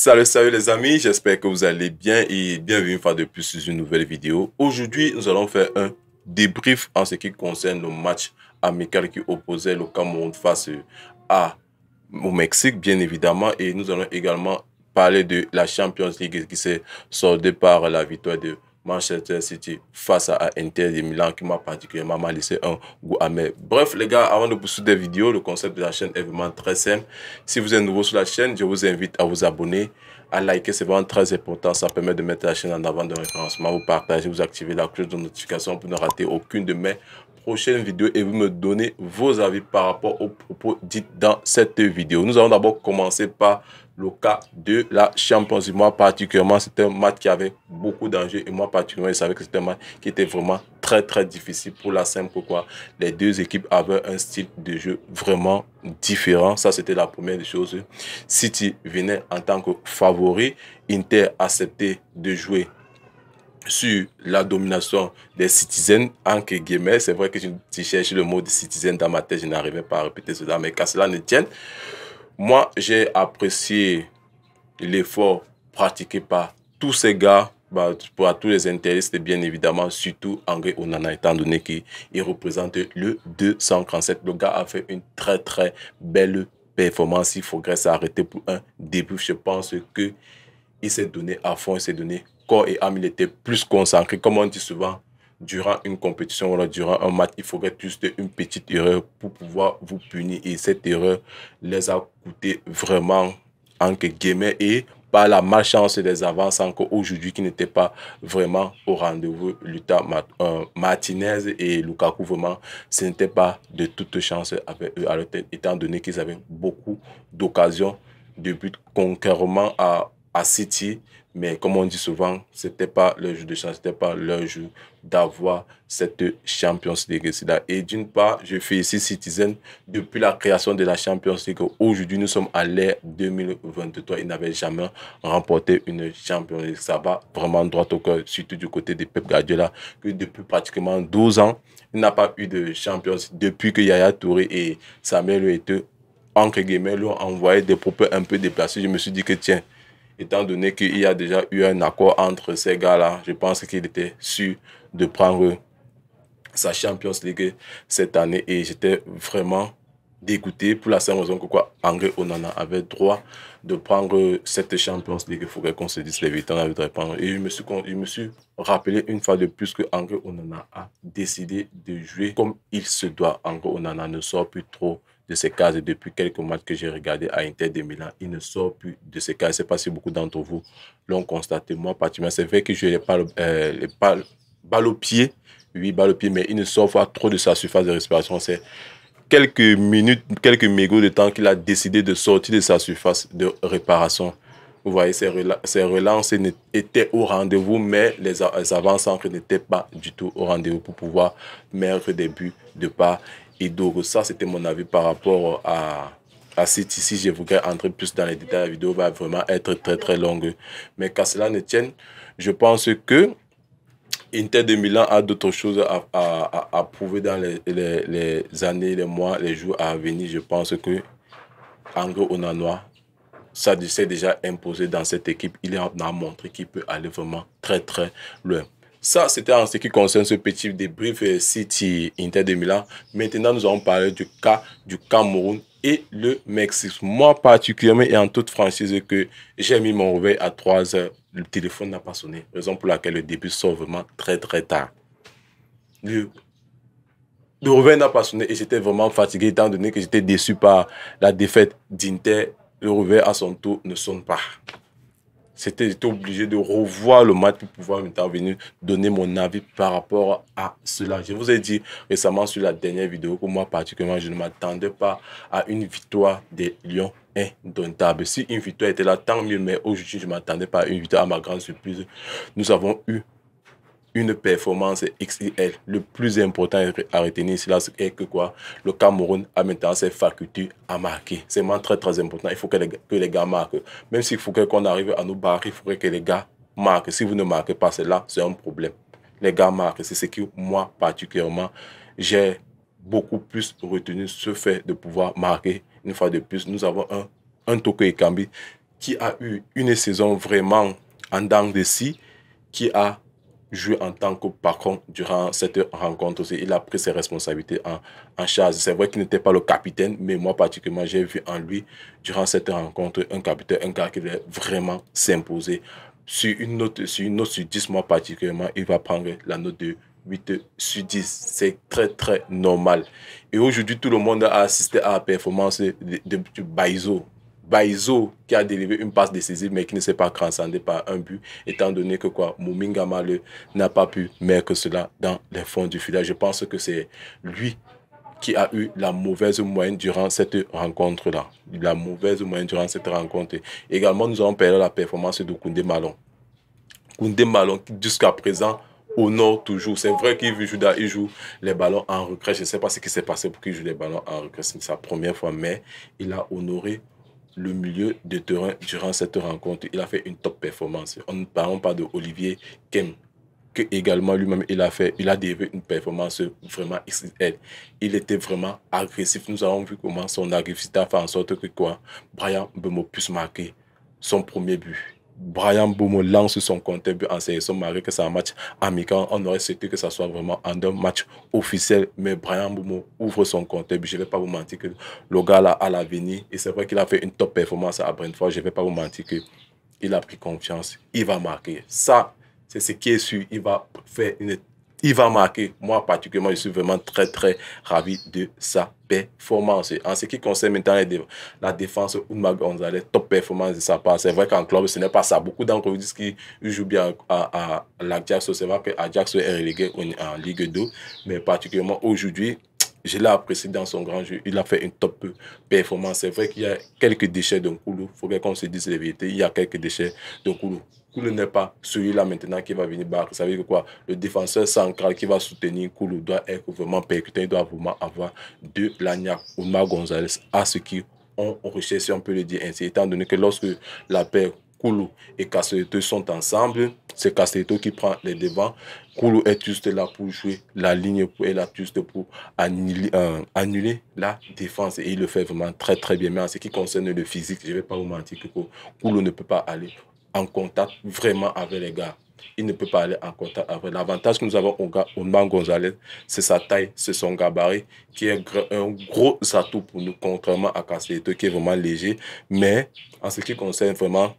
Salut les amis, j'espère que vous allez bien et bienvenue une fois de plus sur une nouvelle vidéo. Aujourd'hui, nous allons faire un débrief en ce qui concerne le match amical qui opposait le Cameroun face au Mexique, bien évidemment. Et nous allons également parler de la Champions League qui s'est soldée par la victoire de Manchester City face à Inter de Milan qui m'a particulièrement laissé un goût amer. Bref les gars, avant de poursuivre des vidéos, le concept de la chaîne est vraiment très simple. Si vous êtes nouveau sur la chaîne, je vous invite à vous abonner, à liker, c'est vraiment très important. Ça permet de mettre la chaîne en avant de référencement. Vous partagez, vous activez la cloche de notification pour ne rater aucune de mes prochaines vidéos et vous me donnez vos avis par rapport aux propos dits dans cette vidéo. Nous allons d'abord commencer par le cas de la Champions League. Moi particulièrement, c'était un match qui avait beaucoup d'enjeux et moi particulièrement, je savais que c'était un match qui était vraiment très difficile pour la simple pourquoi les deux équipes avaient un style de jeu vraiment différent. Ça, c'était la première des choses. City venait en tant que favori. Inter acceptait de jouer sur la domination des Citizens, entre guillemets. C'est vrai que je cherchais le mot de Citizen dans ma tête, je n'arrivais pas à répéter cela, mais qu'à cela ne tienne, moi, j'ai apprécié l'effort pratiqué par tous ces gars, pour tous les intéressés, bien évidemment, surtout André Onana, étant donné qu'il représente le 237. Le gars a fait une très belle performance. Il faudrait s'arrêter pour un début. Je pense que il s'est donné à fond, il s'est donné corps et âme. Il était plus concentré. Comme on dit souvent, durant une compétition ou durant un match, il faudrait juste une petite erreur pour pouvoir vous punir. Et cette erreur les a coûté vraiment, entre guillemets, et par la malchance des avances encore aujourd'hui qui n'étaient pas vraiment au rendez-vous. Lucas Martinez et Lukaku, vraiment, ce n'était pas de toute chance avec eux à leur tête, étant donné qu'ils avaient beaucoup d'occasions de but concurremment à City. Mais comme on dit souvent, ce n'était pas leur jeu de chance, ce n'était pas leur jeu d'avoir cette Champions League. Et d'une part, je félicite Citizen depuis la création de la Champions League. Aujourd'hui, nous sommes à l'ère 2023. Ils n'avaient jamais remporté une Champions League. Ça va vraiment droit au cœur, surtout du côté de Pep Guardiola, que depuis pratiquement 12 ans, il n'a pas eu de Champions League depuis que Yaya Touré et Samuel Eto'o, entre guillemets, lui ont envoyé des propos un peu déplacés. Je me suis dit que tiens, étant donné qu'il y a déjà eu un accord entre ces gars-là, je pense qu'il était sûr de prendre sa Champions League cette année. Et j'étais vraiment dégoûté pour la simple raison que quoi, André Onana avait droit de prendre cette Champions League. Il faudrait qu'on se dise les vérités, on avait de prendre. Et je me suis rappelé une fois de plus que André Onana a décidé de jouer comme il se doit. André Onana ne sort plus trop de ces cases depuis quelques matchs que j'ai regardé à Inter de Milan. Il ne sort plus de ces cases. Je ne sais pas si beaucoup d'entre vous l'ont constaté. Moi, particulièrement, c'est vrai que je n'ai pas balle au pied. Oui, balle au pied, mais il ne sort pas trop de sa surface de respiration. C'est quelques minutes, quelques mégots de temps qu'il a décidé de sortir de sa surface de réparation. Vous voyez, ses relances étaient au rendez-vous, mais les avances n'étaient pas du tout au rendez-vous pour pouvoir mettre des buts de part et d'autre. Ça, c'était mon avis par rapport à City. Si je voudrais entrer plus dans les détails, la vidéo va vraiment être très longue. Mais qu'à cela ne tienne, je pense que Inter de Milan a d'autres choses à prouver dans les années, les mois, les jours à venir. Je pense que André Onana, ça s'est déjà imposé dans cette équipe. Il a montré qu'il peut aller vraiment très loin. Ça, c'était en ce qui concerne ce petit débrief City Inter de Milan. Maintenant, nous allons parler du cas du Cameroun et le Mexique. Moi, particulièrement et en toute franchise, que j'ai mis mon réveil à 3 heures. Le téléphone n'a pas sonné. Raison pour laquelle le début sort vraiment très tard. Le réveil n'a pas sonné et j'étais vraiment fatigué étant donné que j'étais déçu par la défaite d'Inter. Le réveil à son tour ne sonne pas. J'étais obligé de revoir le match pour pouvoir venir donner mon avis par rapport à cela. Je vous ai dit récemment sur la dernière vidéo que moi particulièrement, je ne m'attendais pas à une victoire des Lions indomptables. Si une victoire était là, tant mieux, mais aujourd'hui, je ne m'attendais pas à une victoire. À ma grande surprise, nous avons eu une performance XXL. Le plus important à retenir ici, c'est que quoi, le Cameroun a maintenant ses facultés à marquer. C'est vraiment très important. Il faut que les gars marquent. Même s'il faut qu'on arrive à nous barrer, il faudrait que les gars marquent. Si vous ne marquez pas, c'est là, c'est un problème. Les gars marquent. C'est ce que moi, particulièrement, j'ai beaucoup plus retenu ce fait de pouvoir marquer. Une fois de plus, nous avons un Toko Ekambi qui a eu une saison vraiment en dents de scie, qui a joué en tant que patron durant cette rencontre aussi. Il a pris ses responsabilités en charge. C'est vrai qu'il n'était pas le capitaine, mais moi particulièrement, j'ai vu en lui, durant cette rencontre, un capitaine, un gars qui voulait vraiment s'imposer. Sur une note sur 10, moi particulièrement, il va prendre la note de 8 sur 10. C'est très, très normal. Et aujourd'hui, tout le monde a assisté à la performance de Baizo. Baizo qui a délivré une passe décisive mais qui ne s'est pas transcendé par un but, étant donné que quoi, Mominga Male n'a pas pu mettre cela dans les fonds du filet. Je pense que c'est lui qui a eu la mauvaise moyenne durant cette rencontre-là. La mauvaise moyenne durant cette rencontre. Également, nous avons perdu la performance de Koundé Malon. Koundé Malon qui jusqu'à présent honore toujours. C'est vrai qu'il joue les ballons en recrue. Je ne sais pas ce qui s'est passé pour qu'il joue les ballons en recrue. C'est sa première fois, mais il a honoré le milieu de terrain durant cette rencontre. Il a fait une top performance. On ne parle pas de Olivier Kem, que également lui-même il a délivré une performance vraiment XL. Il était vraiment agressif. Nous avons vu comment son agressivité a fait en sorte que quoi, Bryan Mbeumo puisse marquer son premier but. Bryan Mbeumo lance son compteur but en sélection, malgré que c'est un match amical. On aurait souhaité que ça soit vraiment un match officiel, mais Bryan Mbeumo ouvre son compteur but. Je ne vais pas vous mentir que le gars là a l'avenir, et c'est vrai qu'il a fait une top performance à Brentford. Je ne vais pas vous mentir que il a pris confiance, il va marquer. Ça, c'est ce qui est sûr, il va marquer. Moi, particulièrement, je suis vraiment très, très ravi de sa performance. En ce qui concerne maintenant la défense, Oumar Gonzalez, top performance de sa part. C'est vrai qu'en club, ce n'est pas ça. Beaucoup d'entre vous disent qu'il joue bien à l'Ajax. C'est vrai que l'Ajax est relégué en Ligue 2, mais particulièrement aujourd'hui, je l'ai apprécié dans son grand jeu. Il a fait une top performance. C'est vrai qu'il y a quelques déchets d'un Koulou. Il faudrait qu'on se dise la vérité. Il y a quelques déchets d'un Koulou. Koulou n'est pas celui-là maintenant qui va venir battre. Ça veut dire quoi? Le défenseur central qui va soutenir Koulou doit être vraiment percutant. Il doit vraiment avoir de l'agnac. Oumar Gonzalez a ce qui ont recherché, si on peut le dire ainsi. Étant donné que lorsque la paire Koulou et Castelletto sont ensemble, c'est Castelletto qui prend les devants. Koulou est juste là pour jouer la ligne, est là juste pour annuler la défense. Et il le fait vraiment très très bien. Mais en ce qui concerne le physique, je ne vais pas vous mentir que Koulou ne peut pas aller en contact vraiment avec les gars. Il ne peut pas aller en contact avec. L'avantage que nous avons au Oumar Gonzalez, c'est sa taille, c'est son gabarit, qui est un gros atout pour nous, contrairement à Castelletto, qui est vraiment léger. Mais en ce qui concerne vraiment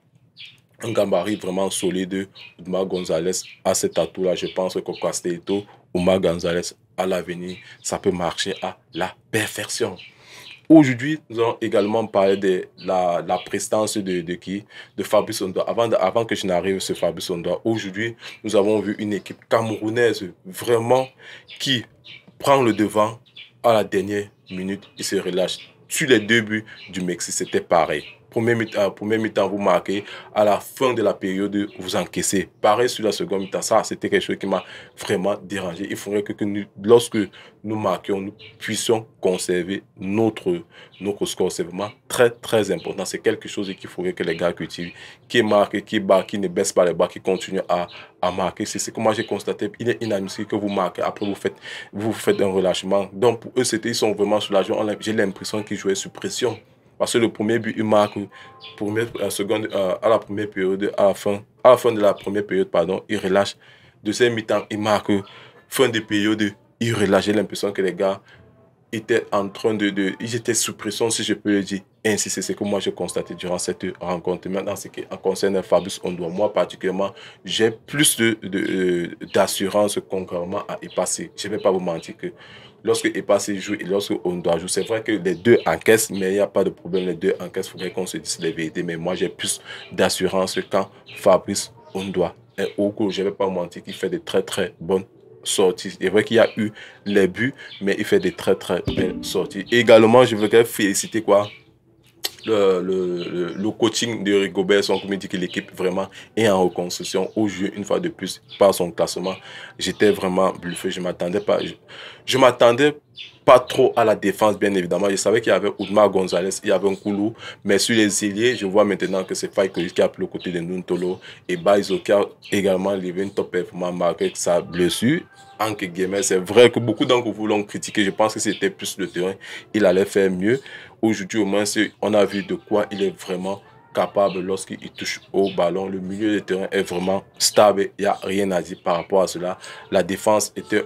un gabarit vraiment solide, Oumar Gonzalez a cet atout-là. Je pense que Castelletto, Oumar Gonzalez, à l'avenir, ça peut marcher à la perfection. Aujourd'hui, nous allons également parler de la prestance de qui? De Fabrice Ondoa. Avant que je n'arrive sur Fabrice Ondoa, aujourd'hui, nous avons vu une équipe camerounaise vraiment qui prend le devant à la dernière minute. Il se relâche. Sur les deux buts du Mexique, c'était pareil. Premier mi-temps, vous marquez. À la fin de la période, vous encaissez. Pareil sur la seconde mi-temps. Ça, c'était quelque chose qui m'a vraiment dérangé. Il faudrait que nous, lorsque nous marquions, nous puissions conserver notre score. C'est vraiment très, très important. C'est quelque chose qu'il faudrait que les gars cultivent. Qui marque, qui bat, qui ne baisse pas les bras, qui continue à marquer. C'est ce que moi j'ai constaté. Il est inadmissible que vous marquez. Après, vous faites un relâchement. Donc, pour eux, ils sont vraiment soulagés. J'ai l'impression qu'ils jouaient sous pression. Parce que le premier but, il marque à la première période, à la fin de la première période, pardon, il relâche. Deuxième mi-temps, il marque. Fin de période, il relâche. J'ai l'impression que les gars étaient en train ils étaient sous pression, si je peux le dire. Ainsi, c'est ce que moi j'ai constaté durant cette rencontre. Maintenant, ce qui concerne Fabrice Ondoa, moi particulièrement, j'ai plus d'assurance contrairement à Epassé. Je ne vais pas vous mentir que lorsque Epassé joue et lorsque Ondoa joue, c'est vrai que les deux encaissent, mais il n'y a pas de problème. Les deux encaissent, il faudrait qu'on se dise les vérités. Mais moi, j'ai plus d'assurance quand Fabrice Ondoa est au cours. Je ne vais pas vous mentir qu'il fait de très très bonnes sorties. C'est vrai qu'il y a eu les buts, mais il fait de très très belles sorties. Et également, je voudrais féliciter quoi? Le coaching de Rigobert, son comité, que l'équipe vraiment est en reconstruction au jeu une fois de plus par son classement. J'étais vraiment bluffé, je m'attendais pas trop à la défense, bien évidemment. Je savais qu'il y avait Oumar Gonzalez, il y avait un Koulou, mais sur les ailiers, je vois maintenant que c'est Faye qui a pris le côté de Nuntolo et Baizo qui a également livré une top performance malgré sa blessure. C'est vrai que beaucoup d'entre vous l'ont critiqué. Je pense que c'était plus le terrain. Il allait faire mieux. Aujourd'hui, au moins, on a vu de quoi il est vraiment capable lorsqu'il touche au ballon. Le milieu de terrain est vraiment stable. Il n'y a rien à dire par rapport à cela. La défense était...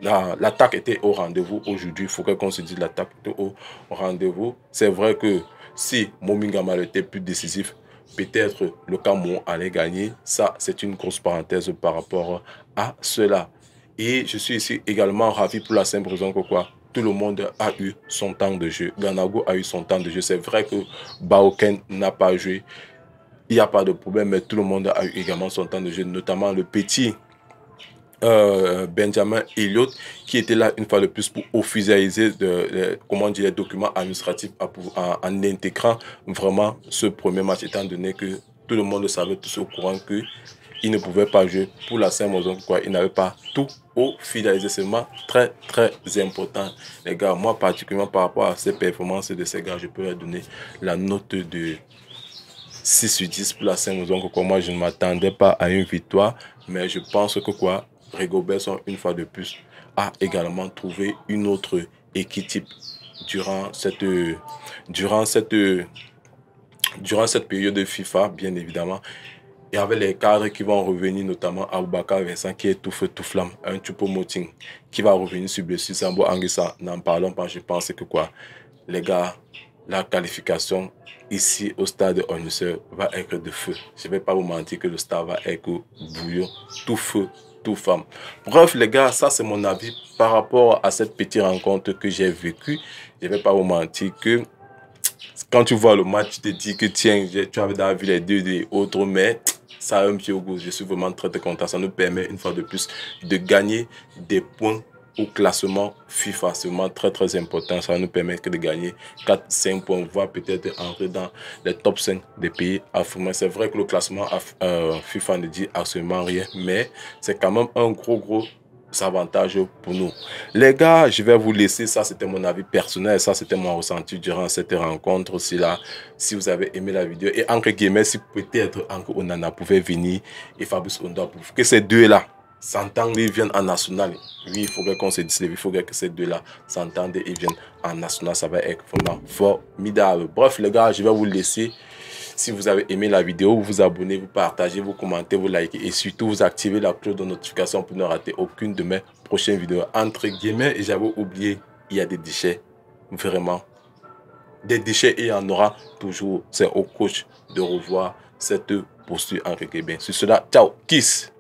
l'attaque était au rendez-vous aujourd'hui. Il faudrait qu'on se dise l'attaque était au rendez-vous. C'est vrai que si Momingama était plus décisif, peut-être le Cameroun allait gagner. Ça, c'est une grosse parenthèse par rapport à cela. Et je suis ici également ravi pour la simple raison que quoi, tout le monde a eu son temps de jeu. Ganago a eu son temps de jeu. C'est vrai que Baoken n'a pas joué. Il n'y a pas de problème, mais tout le monde a eu également son temps de jeu, notamment le petit Benjamin Elliott, qui était là une fois de plus pour officialiser comment dire, les documents administratifs en intégrant vraiment ce premier match, étant donné que tout le monde savait tous au courant que il ne pouvait pas jouer pour la simple raison quoi, il n'avait pas tout officialisé. C'est vraiment très important, les gars. Moi particulièrement par rapport à ces performances de ces gars, je peux leur donner la note de 6 sur 10 pour la simple raison que quoi, moi je ne m'attendais pas à une victoire, mais je pense que quoi, Rigobertson une fois de plus a également trouvé une autre équipe durant cette période de FIFA, bien évidemment. Il y avait les cadres qui vont revenir, notamment Aboubakar Vincent qui est tout feu, tout flamme, un Choupo-Moting qui va revenir sur blessure, Sambo Anguissa, n'en parlons pas, je pense que quoi, les gars, la qualification ici au stade Onusser va être de feu. Je ne vais pas vous mentir que le stade va être bouillon, tout feu, tout flamme. Bref les gars, ça c'est mon avis par rapport à cette petite rencontre que j'ai vécue. Je ne vais pas vous mentir que quand tu vois le match, tu te dis que tiens, tu avais dans la vie les deux et autres, mais ça a un petit goût. Je suis vraiment très content. Ça nous permet une fois de plus de gagner des points au classement FIFA. C'est vraiment très important. Ça va nous permettre de gagner 4-5 points, voire peut-être entrer dans les top 5 des pays africains. C'est vrai que le classement FIFA ne dit absolument rien, mais c'est quand même un gros avantage pour nous. Les gars, je vais vous laisser. Ça, c'était mon avis personnel. Ça, c'était mon ressenti durant cette rencontre aussi là. Si vous avez aimé la vidéo, et entre guillemets, si peut-être Anko Onana pouvait venir et Fabrice Ondoa, pour que ces deux-là s'entendent et viennent en national. Oui, il faudrait qu'on se dise, il faudrait que ces deux-là s'entendent et viennent en national. Ça va être vraiment formidable. Bref, les gars, je vais vous laisser. Si vous avez aimé la vidéo, vous vous abonnez, vous partagez, vous commentez, vous likez et surtout vous activez la cloche de notification pour ne rater aucune de mes prochaines vidéos. Entre guillemets, j'avais oublié, il y a des déchets, vraiment. Des déchets et il y en aura toujours. C'est au coach de revoir cette posture entre guillemets. Sur cela, ciao, kiss.